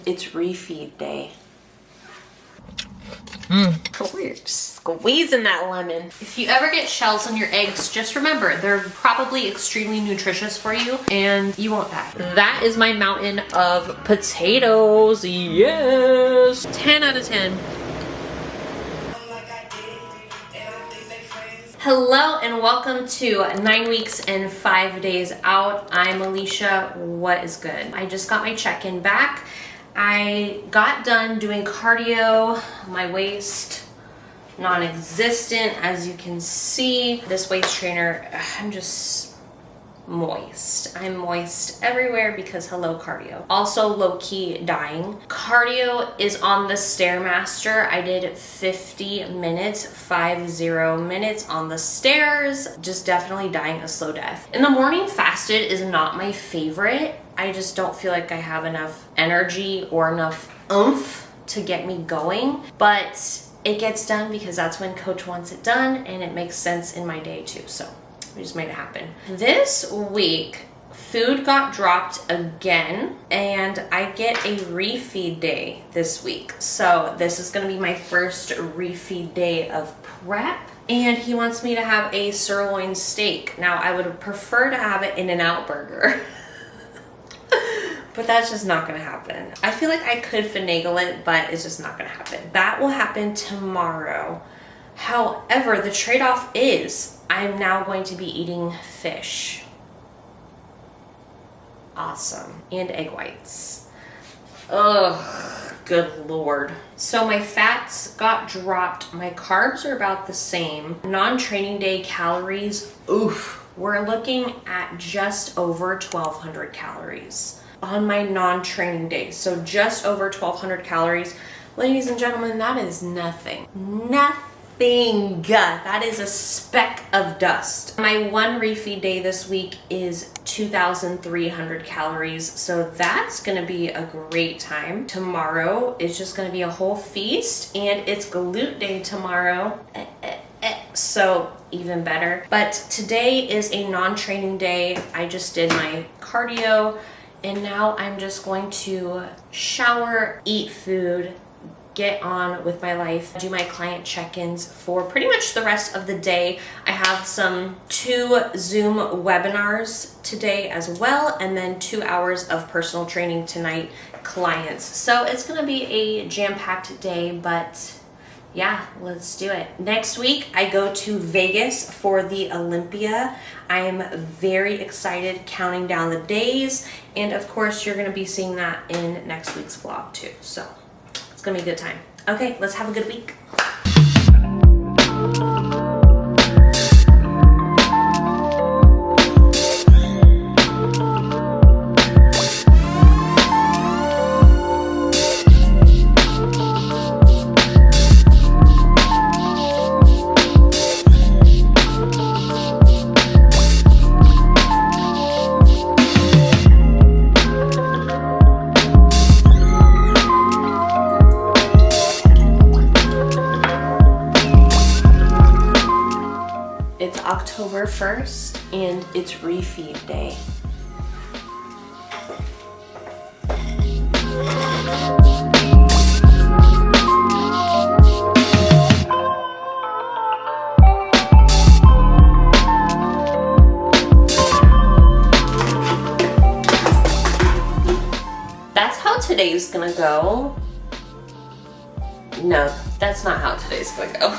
It's refeed day. We're squeezing that lemon. If you ever get shells on your eggs, just remember, they're probably extremely nutritious for you and you won't die. That is my mountain of potatoes. Yes. 10 out of 10. Hello and welcome to 9 weeks and 5 days out. I'm Alicia. What is good? I just got my check-in back. I got done doing cardio. My waist non-existent, as you can see. This waist trainer, I'm just moist. I'm moist everywhere because hello cardio. Also low-key dying. Cardio is on the Stairmaster. I did 50 minutes on the stairs. Just definitely dying a slow death. In the morning, fasted is not my favorite. I just don't feel like I have enough energy or enough oomph to get me going, but it gets done because that's when coach wants it done and it makes sense in my day too. So we just made it happen. This week, food got dropped again and I get a refeed day this week. So this is gonna be my first refeed day of prep. And he wants me to have a sirloin steak. Now I would prefer to have it In-N-Out burger. But that's just not gonna happen. I feel like I could finagle it, but it's just not gonna happen. That will happen tomorrow. However, the trade-off is I'm now going to be eating fish. Awesome. And egg whites. Ugh, good Lord. So my fats got dropped. My carbs are about the same. Non-training day calories, oof. We're looking at just over 1,200 calories on my non-training days. So just over 1,200 calories. Ladies and gentlemen, that is nothing. Nothing. That is a speck of dust. My one refeed day this week is 2,300 calories. So that's gonna be a great time. Tomorrow is just gonna be a whole feast and it's glute day tomorrow. So even better. But today is a non-training day. I just did my cardio and now I'm just going to shower, eat food, get on with my life, do my client check-ins for pretty much the rest of the day. I have two Zoom webinars today as well, and then 2 hours of personal training tonight, clients. So it's gonna be a jam-packed day, but yeah, let's do it. Next week, I go to Vegas for the Olympia. I am very excited, counting down the days. And of course, you're gonna be seeing that in next week's vlog too. So it's gonna be a good time. Okay, let's have a good week. October 1st and it's refeed day. That's how today's gonna go. No, that's not how today's gonna go.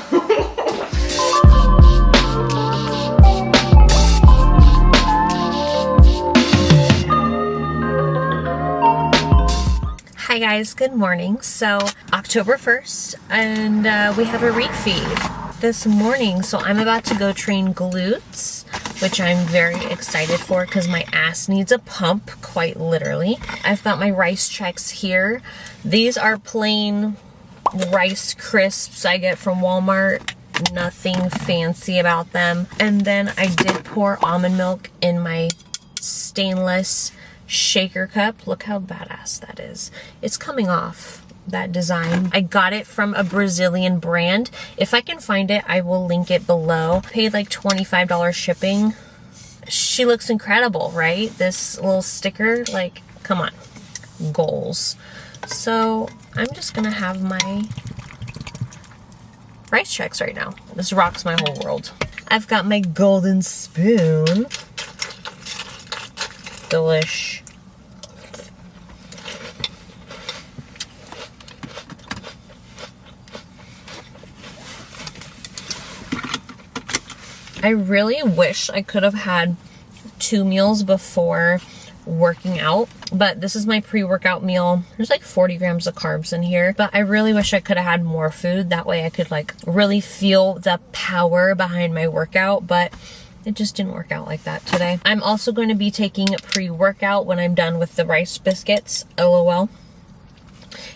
Hi guys, good morning. So October 1st and we have a refeed this morning. So I'm about to go train glutes, which I'm very excited for because my ass needs a pump, quite literally. I've got my rice checks here. These are plain rice crisps I get from Walmart. Nothing fancy about them. And then I did pour almond milk in my stainless shaker cup. Look how badass that is. It's coming off, that design. I got it from a Brazilian brand. If I can find it, I will link it below. Paid like $25 shipping. She looks incredible, right? This little sticker, like, come on. Goals. So I'm just gonna have my rice checks right now. This rocks my whole world. I've got my golden spoon. Delish. I really wish I could have had 2 meals before working out, but this is my pre-workout meal. There's like 40 grams of carbs in here, but I really wish I could have had more food. That way I could like really feel the power behind my workout, but it just didn't work out like that today. I'm also going to be taking pre-workout when I'm done with the rice biscuits, LOL.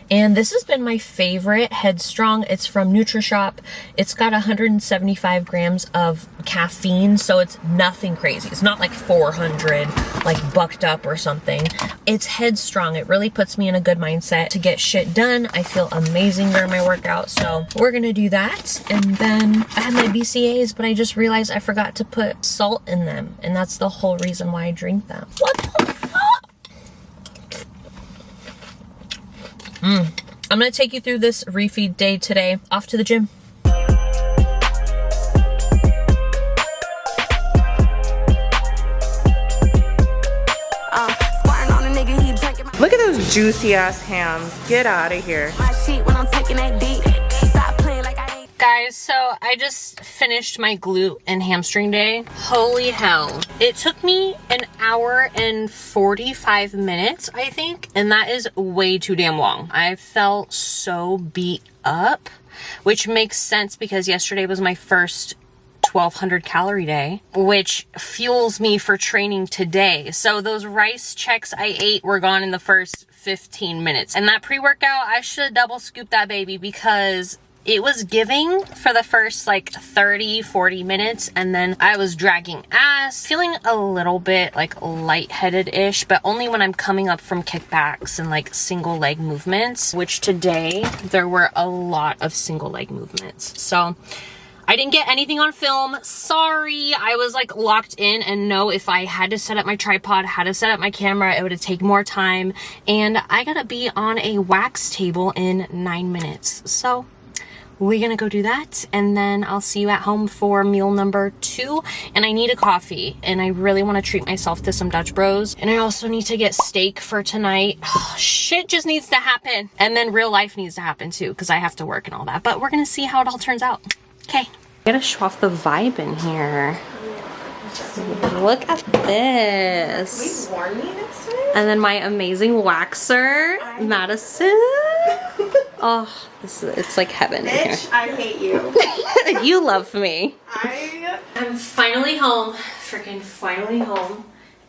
And this has been my favorite, Headstrong. It's from NutriShop. It's got 175 grams of caffeine, so it's nothing crazy. It's not like 400, like bucked up or something. It's Headstrong. It really puts me in a good mindset to get shit done. I feel amazing during my workout, so we're gonna do that. And then I have my BCAAs, but I just realized I forgot to put salt in them, and that's the whole reason why I drink them. What the fuck? I'm gonna take you through this refeed day today. Off to the gym. Look at those juicy ass hands. Get out of here. Guys, so I just finished my glute and hamstring day. Holy hell. It took me an hour and 45 minutes, I think, and that is way too damn long. I felt so beat up, which makes sense because yesterday was my first 1200 calorie day, which fuels me for training today. So those rice checks I ate were gone in the first 15 minutes. And that pre-workout, I should double scoop that baby because it was giving for the first like 30-40 minutes, and then I was dragging ass, feeling a little bit like lightheaded-ish, but only when I'm coming up from kickbacks and like single leg movements, which today there were a lot of single leg movements. So I didn't get anything on film. Sorry. I was like locked in, and no, if I had to set up my tripod, had to set up my camera, it would have taken more time. And I gotta be on a wax table in 9 minutes. So we're gonna go do that, and then I'll see you at home for meal number 2. And I need a coffee, and I really want to treat myself to some Dutch Bros. And I also need to get steak for tonight. Shit just needs to happen. And then real life needs to happen too, because I have to work and all that. But we're gonna see how it all turns out. Okay. Gotta show off the vibe in here. Look at this. Will you warn me next time? And then my amazing waxer, Madison. Oh, it's like heaven in here. Bitch, I hate you. You love me. I'm finally home. Freaking finally home.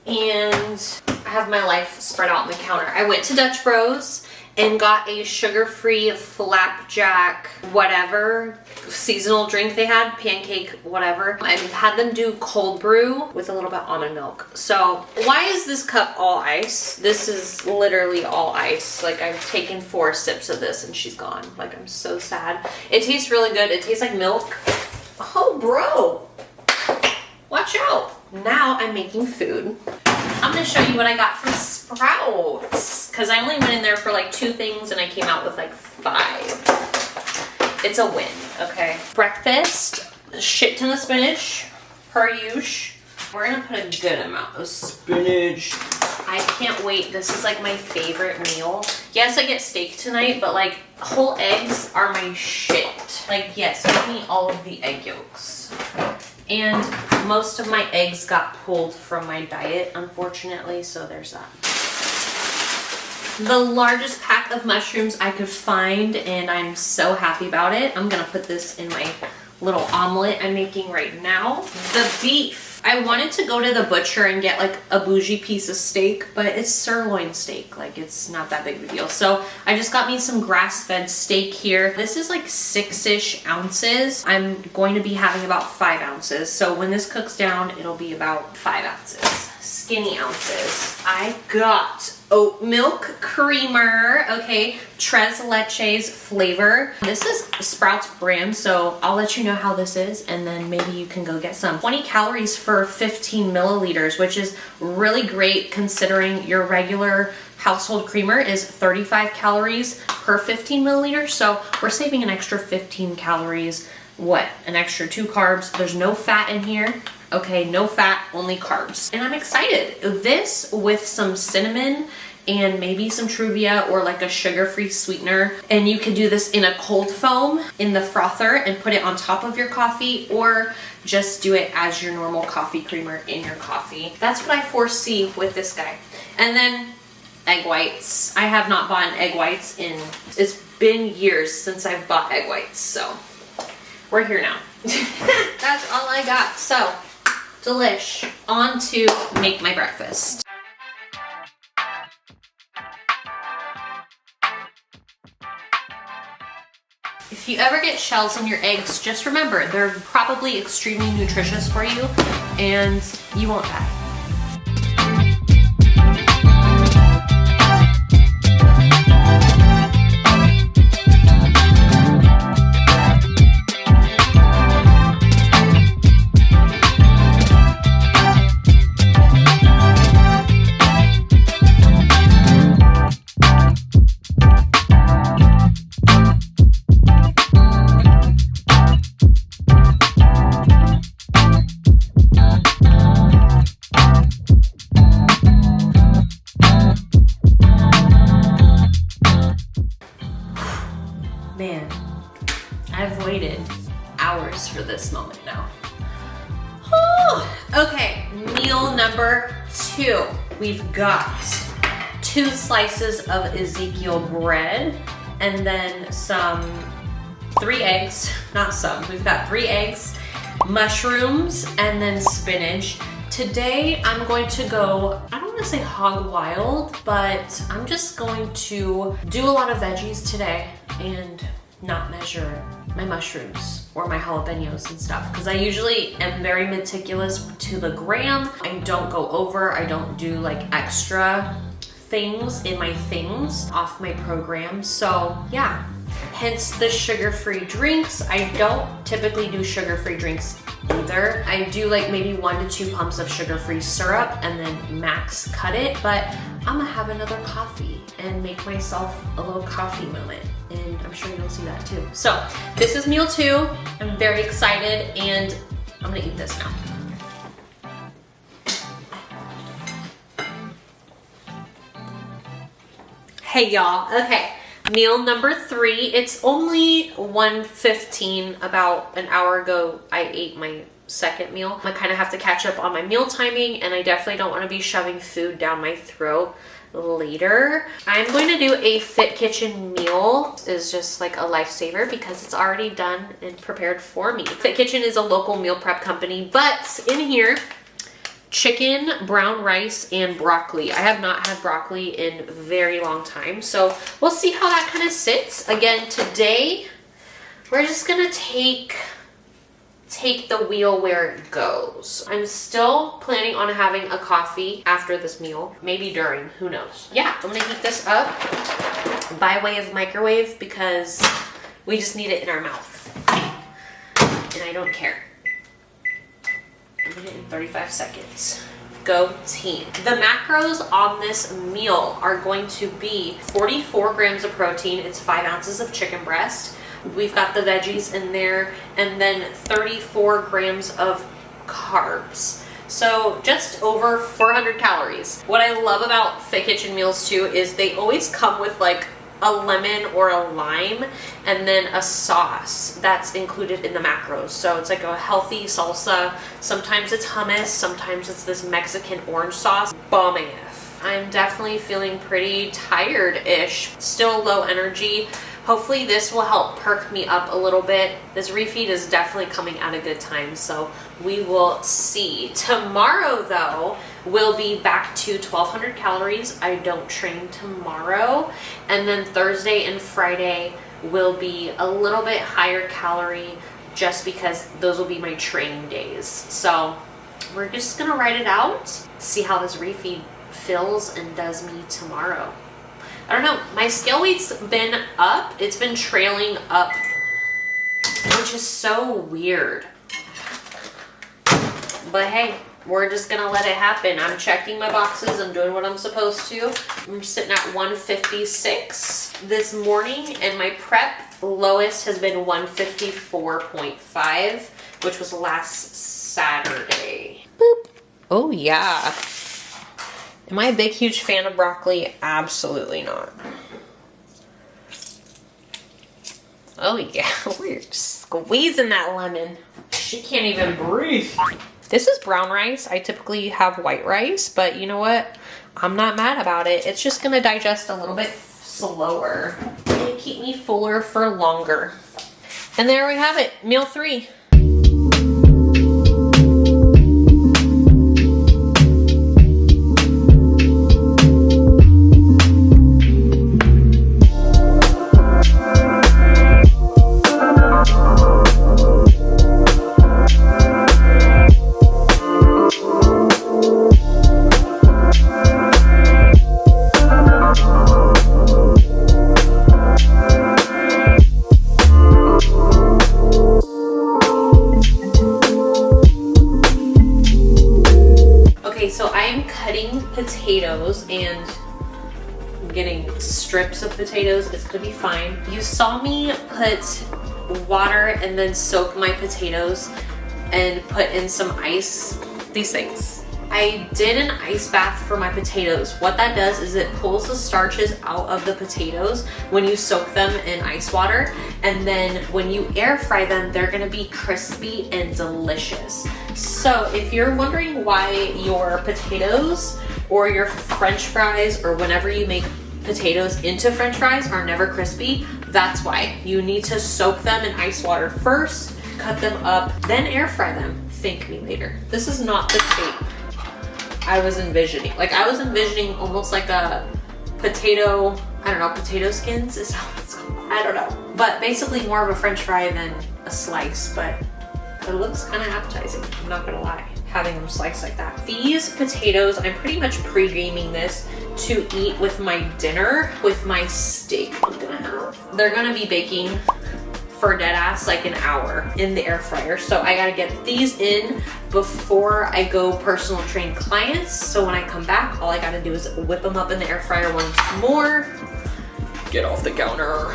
And I have my life spread out on the counter. I went to Dutch Bros and got a sugar-free flapjack whatever seasonal drink they had, pancake whatever. I had them do cold brew with a little bit almond milk. So why is this cup all ice? This is literally all ice. Like I've taken 4 sips of this and she's gone. Like I'm so sad. It tastes really good. It tastes like milk. Oh bro, watch out. Now I'm making food. I'm gonna show you what I got from Sprouts, because I only went in there for like 2 things and I came out with like 5. It's a win, okay? Breakfast, a shit ton of spinach, per usual. We're gonna put a good amount of spinach. I can't wait. This is like my favorite meal. Yes, I get steak tonight, but like whole eggs are my shit. Like yes, give me all of the egg yolks. And most of my eggs got pulled from my diet, unfortunately, so there's that. The largest pack of mushrooms I could find, and I'm so happy about it. I'm gonna put this in my little omelet I'm making right now. The beef. I wanted to go to the butcher and get like a bougie piece of steak, but it's sirloin steak. Like it's not that big of a deal. So I just got me some grass-fed steak here. This is like 6-ish ounces. I'm going to be having about 5 ounces. So when this cooks down, it'll be about 5 ounces. Skinny ounces. I got oat milk creamer, okay, Tres Leches flavor. This is Sprouts brand, so I'll let you know how this is, and then maybe you can go get some. 20 calories for 15 milliliters, which is really great considering your regular household creamer is 35 calories per 15 milliliters. So we're saving an extra 15 calories. What? An extra 2 carbs. There's no fat in here. Okay, no fat, only carbs. And I'm excited. This with some cinnamon and maybe some Truvia or like a sugar-free sweetener. And you can do this in a cold foam in the frother and put it on top of your coffee, or just do it as your normal coffee creamer in your coffee. That's what I foresee with this guy. And then egg whites. I have not bought egg whites in, it's been years since I've bought egg whites, so we're here now. That's all I got. So, delish. On to make my breakfast. If you ever get shells on your eggs, just remember, they're probably extremely nutritious for you, and you won't die. Man, I've waited hours for this moment now. Okay, meal number 2. We've got 2 slices of Ezekiel bread and then 3 eggs, not some, we've got 3 eggs, mushrooms, and then spinach. Today I'm going to go, I don't want to say hog wild, but I'm just going to do a lot of veggies today and not measure my mushrooms or my jalapenos and stuff, because I usually am very meticulous to the gram. I don't go over, I don't do like extra things in my things off my program. So yeah, hence the sugar-free drinks. I don't typically do sugar-free drinks either. I do like maybe 1 to 2 pumps of sugar-free syrup and then max cut it, but I'm gonna have another coffee and make myself a little coffee moment, and I'm sure you'll see that too. So this is meal 2. I'm very excited, and I'm gonna eat this now. Hey y'all, okay. Meal number 3, it's only 1:15, about an hour ago I ate my second meal. I kind of have to catch up on my meal timing, and I definitely don't want to be shoving food down my throat later. I'm going to do a Fit Kitchen meal. It's just like a lifesaver because it's already done and prepared for me. Fit Kitchen is a local meal prep company, but in here, chicken, brown rice, and broccoli. I have not had broccoli in a very long time, so we'll see how that kind of sits. Again, today, we're just gonna take the wheel where it goes. I'm still planning on having a coffee after this meal, maybe during, who knows. Yeah, I'm gonna heat this up by way of microwave because we just need it in our mouth, and I don't care. A minute and 35 seconds. Go team. The macros on this meal are going to be 44 grams of protein. It's 5 ounces of chicken breast. We've got the veggies in there, and then 34 grams of carbs. So just over 400 calories. What I love about Fit Kitchen meals too is they always come with like a lemon or a lime and then a sauce that's included in the macros. So it's like a healthy salsa. Sometimes it's hummus, sometimes it's this Mexican orange sauce. Bomb AF. I'm definitely feeling pretty tired-ish, still low energy. Hopefully this will help perk me up a little bit. This refeed is definitely coming at a good time, so we will see. Tomorrow though, we'll be back to 1,200 calories. I don't train tomorrow. And then Thursday and Friday will be a little bit higher calorie just because those will be my training days. So we're just gonna write it out, see how this refeed feels and does me tomorrow. I don't know, my scale weight's been up. It's been trailing up, which is so weird. But hey, we're just gonna let it happen. I'm checking my boxes. I'm doing what I'm supposed to. I'm sitting at 156 this morning, and my prep lowest has been 154.5, which was last Saturday. Boop. Oh yeah. Am I a big, huge fan of broccoli? Absolutely not. Oh yeah, we're squeezing that lemon. She can't even breathe. This is brown rice. I typically have white rice, but you know what? I'm not mad about it. It's just gonna digest a little bit slower. It'll keep me fuller for longer. And there we have it, meal 3. Potatoes and I'm getting strips of potatoes. It's gonna be fine. You saw me put water and then soak my potatoes and put in some ice. These things. I did an ice bath for my potatoes. What that does is it pulls the starches out of the potatoes when you soak them in ice water, and then when you air fry them, they're gonna be crispy and delicious. So if you're wondering why your potatoes or your French fries, or whenever you make potatoes into French fries, are never crispy, that's why. You need to soak them in ice water first, cut them up, then air fry them. Thank me later. This is not the shape I was envisioning. Like, I was envisioning almost like a potato, I don't know, potato skins is how it's called. I don't know. But basically more of a French fry than a slice, but it looks kind of appetizing, I'm not gonna lie, having them sliced like that. These potatoes, I'm pretty much pre-gaming this to eat with my dinner, with my steak I'm gonna have. They're gonna be baking for dead ass like an hour in the air fryer. So I gotta get these in before I go personal train clients. So when I come back, all I gotta do is whip them up in the air fryer once more, get off the counter,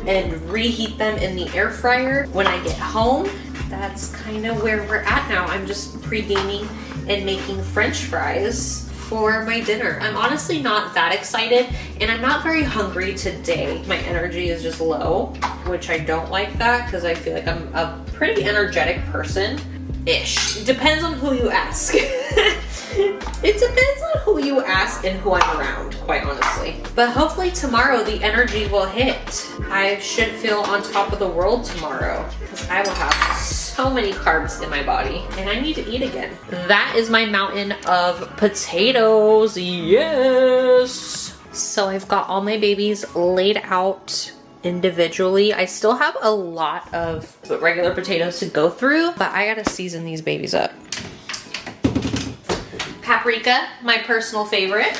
and reheat them in the air fryer when I get home. That's kind of where we're at now. I'm just pre-gaming and making French fries for my dinner. I'm honestly not that excited, and I'm not very hungry today. My energy is just low, which I don't like that because I feel like I'm a pretty energetic person-ish. Depends on who you ask. It depends on who you ask and who I'm around, quite honestly. But hopefully tomorrow the energy will hit. I should feel on top of the world tomorrow because I will have so many carbs in my body and I need to eat again. That is my mountain of potatoes, yes! So I've got all my babies laid out individually. I still have a lot of regular potatoes to go through, but I gotta season these babies up. Paprika, my personal favorite.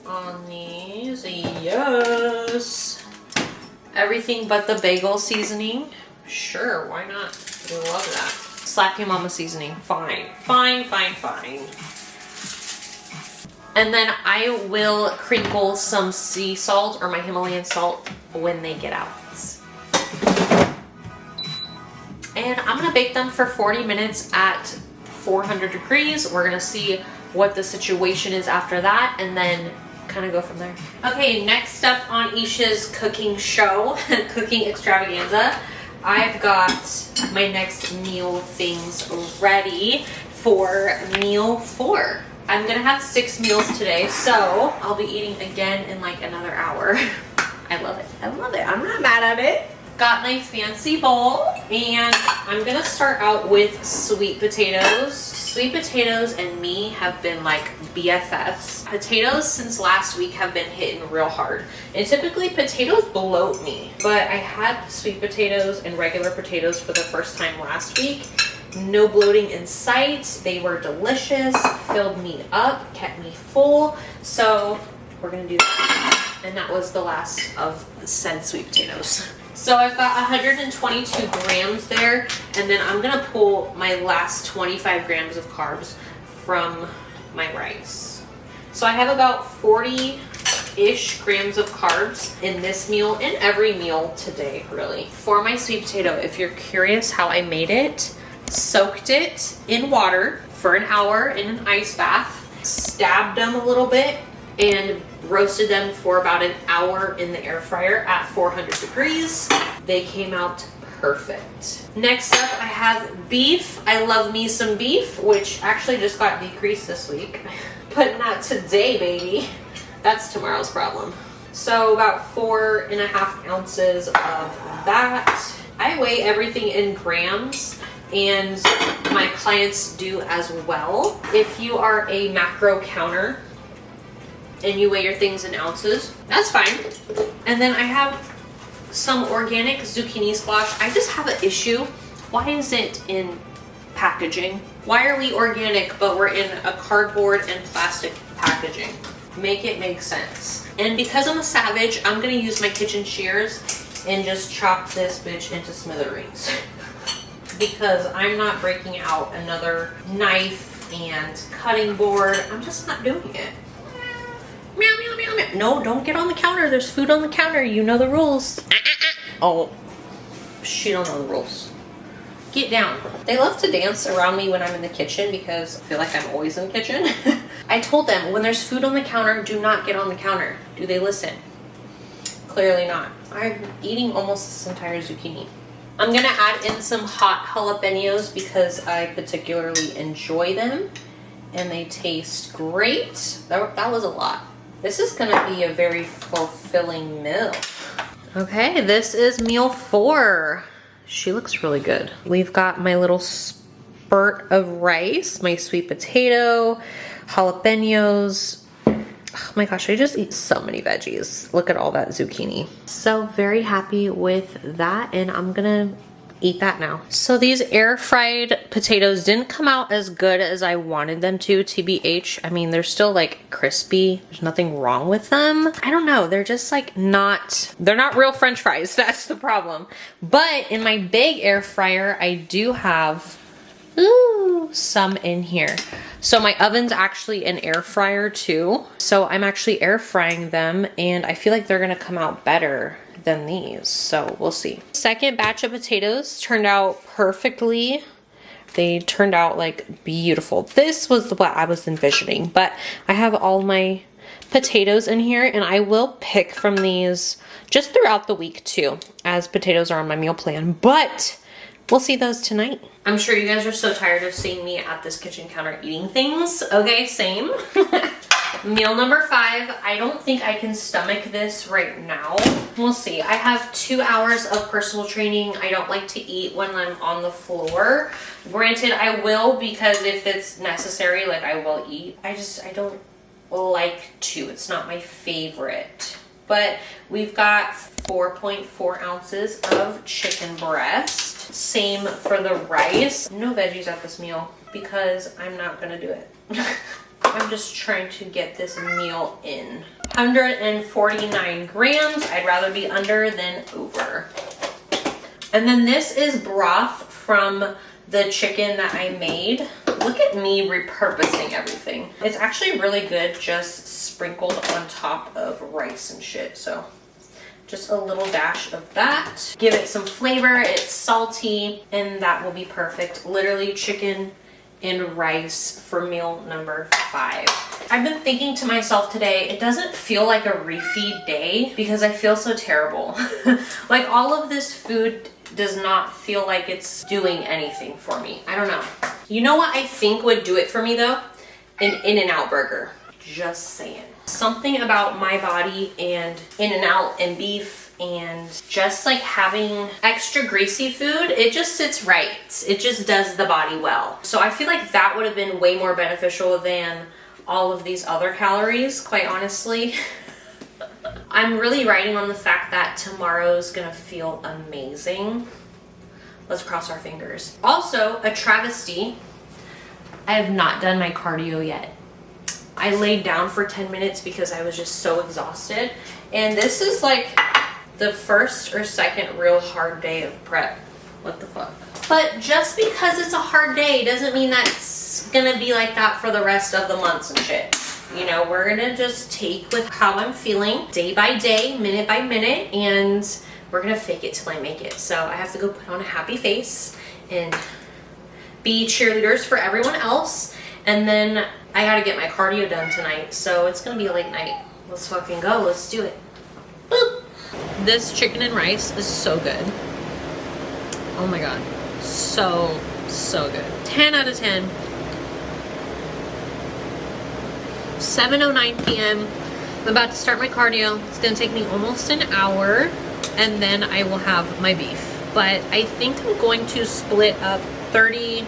On these, yes. Everything but the bagel seasoning. Sure, why not? I love that. Slappy Mama seasoning, fine. Fine, fine, fine. And then I will crinkle some sea salt or my Himalayan salt when they get out. And I'm gonna bake them for 40 minutes at 400 degrees. We're gonna see what the situation is after that and then kind of go from there. Okay, next up on Isha's cooking show, cooking extravaganza, I've got my next meal things ready for meal 4. I'm gonna have 6 meals today, so I'll be eating again in like another hour. I love it. I love it. I'm not mad at it. Got my fancy bowl, and I'm gonna start out with sweet potatoes. Sweet potatoes and me have been like BFFs. Potatoes since last week have been hitting real hard. And typically potatoes bloat me, but I had sweet potatoes and regular potatoes for the first time last week. No bloating in sight. They were delicious, filled me up, kept me full. So we're gonna do that. And that was the last of the said sweet potatoes. So I've got 122 grams there, and then I'm gonna pull my last 25 grams of carbs from my rice. So I have about 40-ish grams of carbs in this meal, in every meal today, really. For my sweet potato, if you're curious how I made it, soaked it in water for an hour in an ice bath, stabbed them a little bit, and roasted them for about an hour in the air fryer at 400 degrees. They came out perfect. Next up, I have beef. I love me some beef, which actually just got decreased this week, but not today, baby. That's tomorrow's problem. So about 4.5 ounces of that. I weigh everything in grams, and my clients do as well. If you are a macro counter and you weigh your things in ounces, that's fine. And then I have some organic zucchini squash. I just have an issue. Why is it in packaging? Why are we organic but we're in a cardboard and plastic packaging? Make it make sense. And because I'm a savage, I'm gonna use my kitchen shears and just chop this bitch into smithereens. Because I'm not breaking out another knife and cutting board. I'm just not doing it. Meow, meow, meow, meow. No, don't get on the counter. There's food on the counter. You know the rules. Oh, she don't know the rules. Get down. They love to dance around me when I'm in the kitchen because I feel like I'm always in the kitchen. I told them when there's food on the counter, do not get on the counter. Do they listen? Clearly not. I'm eating almost this entire zucchini. I'm gonna add in some hot jalapenos because I particularly enjoy them and they taste great. That was a lot. This is gonna be a very fulfilling meal. Okay, this is meal 4. She looks really good. We've got my little spurt of rice, my sweet potato, jalapenos. Oh my gosh, I just eat so many veggies. Look at all that zucchini. So very happy with that, and I'm gonna eat that now. So these air fried potatoes didn't come out as good as I wanted them to, TBH. I mean, they're still like crispy. There's nothing wrong with them. I don't know. They're just like they're not real French fries. That's the problem. But in my big air fryer, I do have some in here. So my oven's actually an air fryer too. So I'm actually air frying them and I feel like they're gonna come out better than these. So we'll see. Second batch of potatoes turned out perfectly. They turned out like beautiful. This was what I was envisioning, but I have all my potatoes in here and I will pick from these just throughout the week too, as potatoes are on my meal plan, but we'll see those tonight. I'm sure you guys are so tired of seeing me at this kitchen counter eating things. Okay, same. Meal number 5. I don't think I can stomach this right now. We'll see. I have 2 hours of personal training. I don't like to eat when I'm on the floor. Granted, I will because if it's necessary, like I will eat. I don't like to. It's not my favorite. But we've got 4.4 ounces of chicken breast. Same for the rice. No veggies at this meal because I'm not gonna do it. I'm just trying to get this meal in. 149 grams. I'd rather be under than over. And then this is broth from the chicken that I made. Look at me repurposing everything. It's actually really good just sprinkled on top of rice and shit. So just a little dash of that. Give it some flavor. It's salty and that will be perfect. Literally chicken and rice for meal number 5. I've been thinking to myself today, it doesn't feel like a refeed day because I feel so terrible. Like all of this food does not feel like it's doing anything for me. I don't know. You know what I think would do it for me though? An In-N-Out burger. Just saying. Something about my body and In-N-Out and beef and just like having extra greasy food, it just sits right. It just does the body well. So I feel like that would have been way more beneficial than all of these other calories, quite honestly. I'm really riding on the fact that tomorrow's gonna feel amazing. Let's cross our fingers. Also, a travesty, I have not done my cardio yet. I laid down for 10 minutes because I was just so exhausted. And this is like the first or second real hard day of prep. What the fuck? But just because it's a hard day doesn't mean that's gonna be like that for the rest of the months and shit. You know, we're gonna just take with how I'm feeling day by day, minute by minute, and we're gonna fake it till I make it. So I have to go put on a happy face and be cheerleaders for everyone else. And then I gotta get my cardio done tonight. So it's gonna be a late night. Let's fucking go, let's do it. Boop. This chicken and rice is so good. Oh my God, so good. 10 out of 10. 7:09 p.m. I'm about to start my cardio. It's gonna take me almost an hour, and then I will have my beef. But I think I'm going to split up 30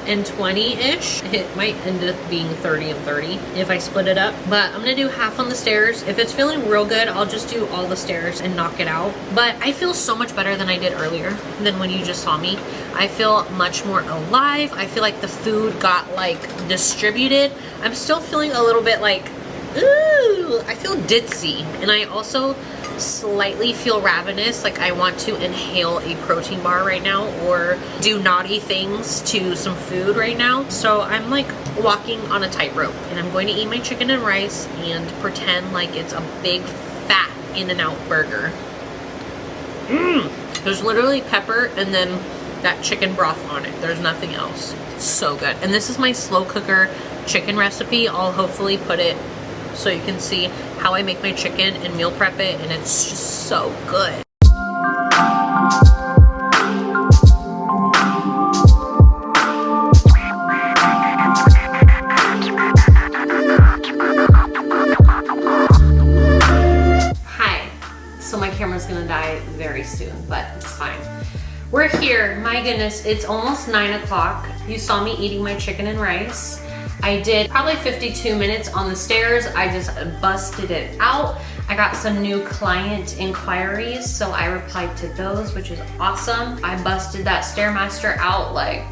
and 20-ish. It might end up being 30 and 30 if I split it up. But I'm gonna do half on the stairs. If it's feeling real good, I'll just do all the stairs and knock it out. But I feel so much better than I did earlier than when you just saw me. I feel much more alive. I feel like the food got like distributed. I'm still feeling a little bit like, ooh, I feel ditzy. And I also slightly feel ravenous, like I want to inhale a protein bar right now or do naughty things to some food right now. So I'm like walking on a tightrope, and I'm going to eat my chicken and rice and pretend like it's a big fat In-N-Out burger. There's literally pepper and then that chicken broth on it. There's nothing else. It's so good. And this is my slow cooker chicken recipe. I'll hopefully put it so you can see how I make my chicken and meal prep it, and it's just so good. Hi. So my camera's gonna die very soon, but it's fine. We're here. My goodness, it's almost 9 o'clock. You saw me eating my chicken and rice. I did probably 52 minutes on the stairs. I just busted it out. I got some new client inquiries, so I replied to those, which is awesome. I busted that Stairmaster out, like,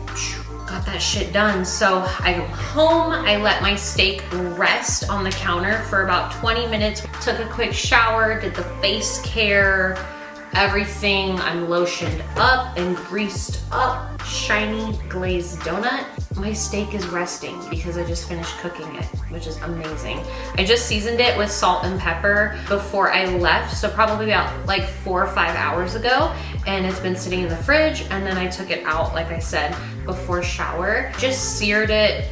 got that shit done. So I go home, I let my steak rest on the counter for about 20 minutes, took a quick shower, did the face care, everything. I'm lotioned up and greased up, shiny glazed donut. My steak is resting because I just finished cooking it, which is amazing. I just seasoned it with salt and pepper before I left, so probably about like 4 or 5 hours ago, and it's been sitting in the fridge, and then I took it out, like I said, before shower. Just seared it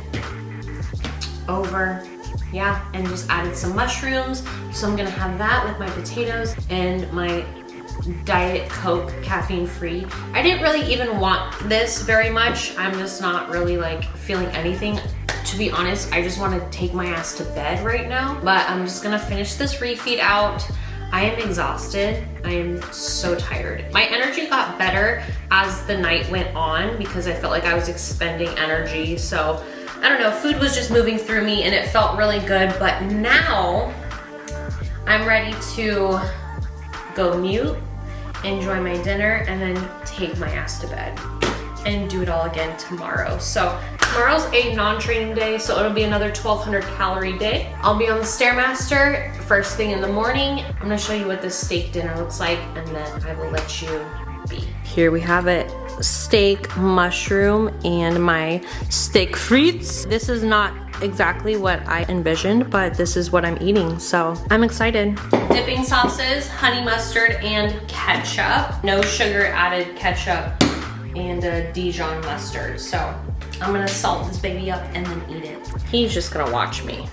over, yeah, and just added some mushrooms. So I'm gonna have that with my potatoes and my Diet Coke, caffeine free. I didn't really even want this very much. I'm just not really like feeling anything. To be honest, I just want to take my ass to bed right now, but I'm just gonna finish this refeed out. I am exhausted. I am so tired. My energy got better as the night went on because I felt like I was expending energy. So I don't know, food was just moving through me and it felt really good, but now I'm ready to go mute, enjoy my dinner, and then take my ass to bed and do it all again tomorrow. So tomorrow's a non-training day, so it'll be another 1,200 calorie day. I'll be on the Stairmaster first thing in the morning. I'm gonna show you what this steak dinner looks like, and then I will let you be. Here we have it. Steak, mushroom, and my steak frites. This is not exactly what I envisioned, but this is what I'm eating, so I'm excited. Dipping sauces, honey mustard, and ketchup. No sugar added ketchup and Dijon mustard. So I'm gonna salt this baby up and then eat it. He's just gonna watch me.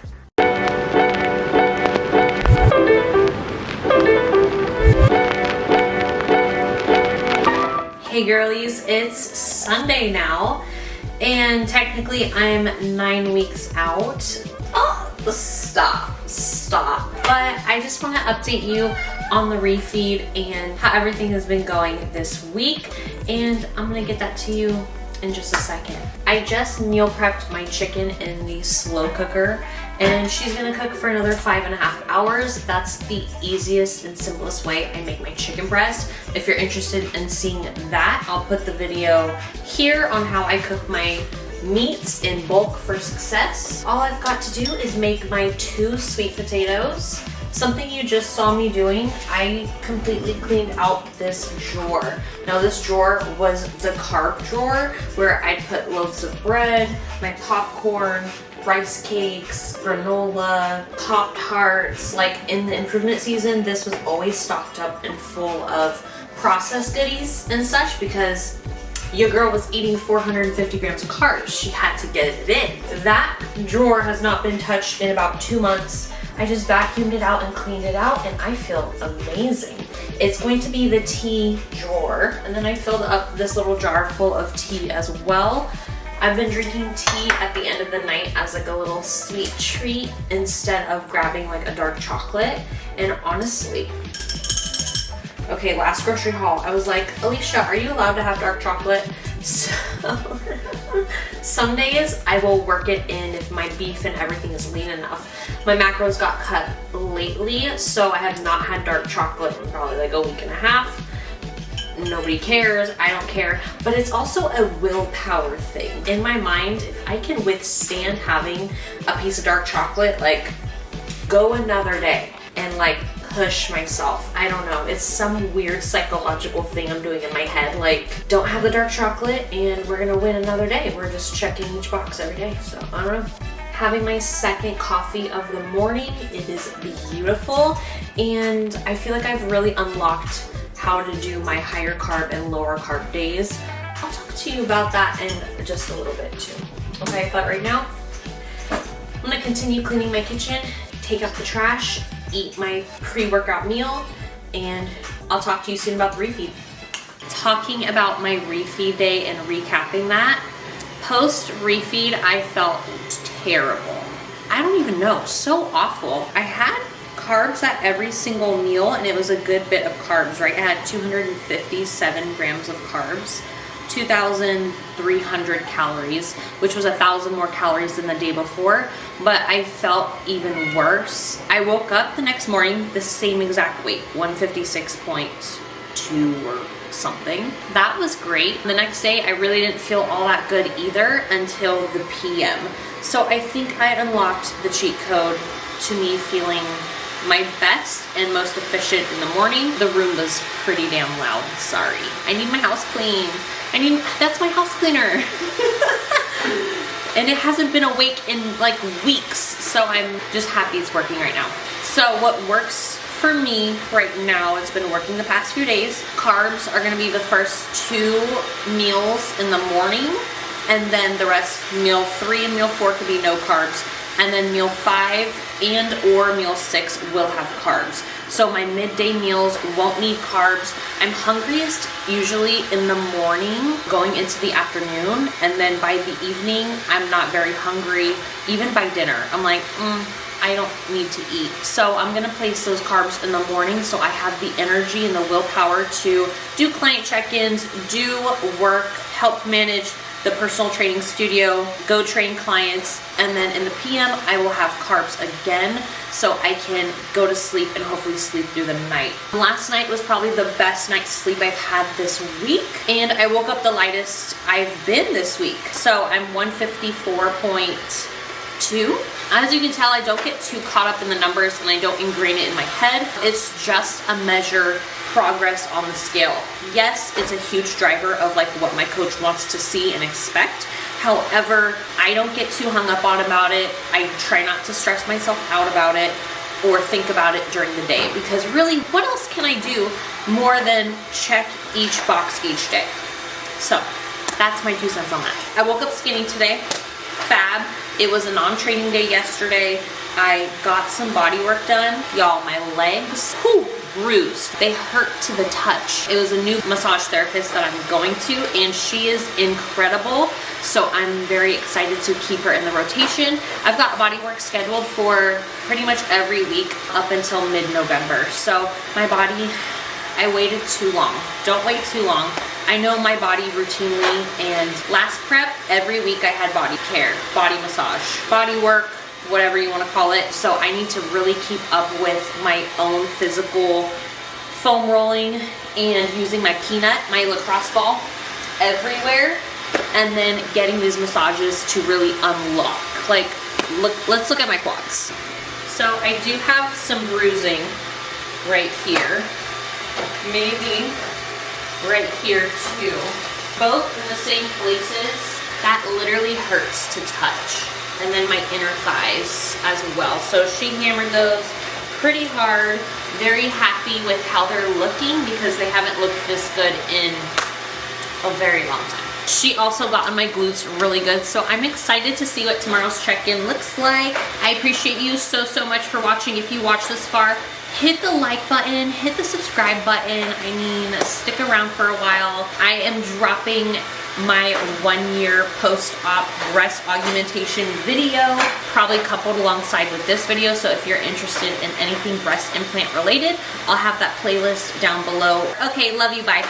Hey girlies, it's Sunday now, and technically I'm 9 weeks out. Oh, stop. But I just want to update you on the refeed and how everything has been going this week, and I'm gonna get that to you in just a second. I just meal prepped my chicken in the slow cooker, and she's gonna cook for another 5.5 hours. That's the easiest and simplest way I make my chicken breast. If you're interested in seeing that, I'll put the video here on how I cook my meats in bulk for success. All I've got to do is make my 2 sweet potatoes. Something you just saw me doing, I completely cleaned out this drawer. Now this drawer was the carb drawer where I'd put loaves of bread, my popcorn, rice cakes, granola, Pop-Tarts. Like in the improvement season, this was always stocked up and full of processed goodies and such because your girl was eating 450 grams of carbs. She had to get it in. That drawer has not been touched in about 2 months. I just vacuumed it out and cleaned it out and I feel amazing. It's going to be the tea drawer. And then I filled up this little jar full of tea as well. I've been drinking tea at the end of the night as like a little sweet treat instead of grabbing like a dark chocolate. And honestly, okay, last grocery haul, I was like, Alicia, are you allowed to have dark chocolate? So some days I will work it in if my beef and everything is lean enough. My macros got cut lately, so I have not had dark chocolate in probably like a week and a half. Nobody cares, I don't care, but it's also a willpower thing. In my mind, if I can withstand having a piece of dark chocolate, like go another day and like push myself. I don't know. It's some weird psychological thing I'm doing in my head. Like, don't have the dark chocolate and we're gonna win another day. We're just checking each box every day. So, I don't know. Having my second coffee of the morning. It is beautiful. And I feel like I've really unlocked how to do my higher carb and lower carb days. I'll talk to you about that in just a little bit too. Okay, but right now, I'm gonna continue cleaning my kitchen, take out the trash, eat my pre-workout meal, and I'll talk to you soon about the refeed. Talking about my refeed day and recapping that, post-refeed I felt terrible. I don't even know, so awful. I had carbs at every single meal and it was a good bit of carbs, right? I had 257 grams of carbs, 2,300 calories, which was 1,000 more calories than the day before, but I felt even worse. I woke up the next morning the same exact weight, 156.2 or something. That was great. The next day, I really didn't feel all that good either until the PM. So I think I unlocked the cheat code to me feeling my best and most efficient in the morning. The room was pretty damn loud, sorry. I need my house clean. That's my house cleaner. And it hasn't been awake in like weeks, so I'm just happy it's working right now. So what works for me right now, it's been working the past few days. Carbs are gonna be the first 2 meals in the morning, and then the rest, meal 3 and meal 4 could be no carbs. And then meal 5 and or meal 6 will have carbs. So my midday meals won't need carbs. I'm hungriest usually in the morning going into the afternoon, and then by the evening I'm not very hungry. Even by dinner I'm like I don't need to eat. So I'm gonna place those carbs in the morning so I have the energy and the willpower to do client check-ins, do work, help manage the personal training studio, go train clients, and then in the PM I will have carbs again so I can go to sleep and hopefully sleep through the night. Last night was probably the best night's sleep I've had this week, and I woke up the lightest I've been this week. So I'm 154.2. As you can tell, I don't get too caught up in the numbers and I don't ingrain it in my head. It's just a measure progress on the scale. Yes, it's a huge driver of like what my coach wants to see and expect. However, I don't get too hung up on about it. I try not to stress myself out about it or think about it during the day, because really, what else can I do more than check each box each day? So that's my 2 cents on that. I woke up skinny today, fab. It was a non-training day yesterday. I got some body work done. Y'all, my legs, bruised. They hurt to the touch. It was a new massage therapist that I'm going to, and she is incredible. So I'm very excited to keep her in the rotation. I've got body work scheduled for pretty much every week up until mid-November. So my body, I waited too long. Don't wait too long. I know my body routinely, and last prep, every week I had body care, body massage, body work, whatever you want to call it. So I need to really keep up with my own physical foam rolling and using my peanut, my lacrosse ball, everywhere. and then getting these massages to really unlock. Like, let's look at my quads. So I do have some bruising right here, maybe right here too. Both in the same places. That literally hurts to touch. And then my inner thighs as well. So she hammered those pretty hard. Very happy with how they're looking because they haven't looked this good in a very long time. She also got on my glutes really good, so I'm excited to see what tomorrow's check-in looks like. I appreciate you so much for watching. If you watched this far, hit the like button, hit the subscribe button. I mean, stick around for a while. I am dropping my 1-year post-op breast augmentation video, probably coupled alongside with this video. So if you're interested in anything breast implant related, I'll have that playlist down below. Okay, love you, bye.